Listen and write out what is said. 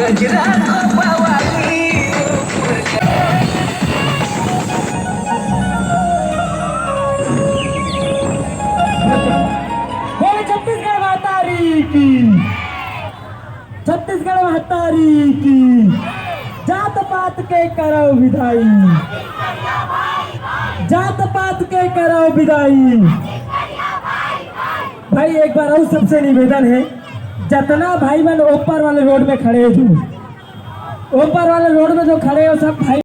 गजरा को पवाली बोले छत्तीसगढ़ महतारी की, छत्तीसगढ़ महतारी की, जात पात के करो विदाई, जात पात के करो विदाई। भाई एक बार और सबसे निवेदन है, जितना भाई बहन ऊपर वाले रोड में खड़े हो, ऊपर वाले रोड में जो खड़े हो सब भाई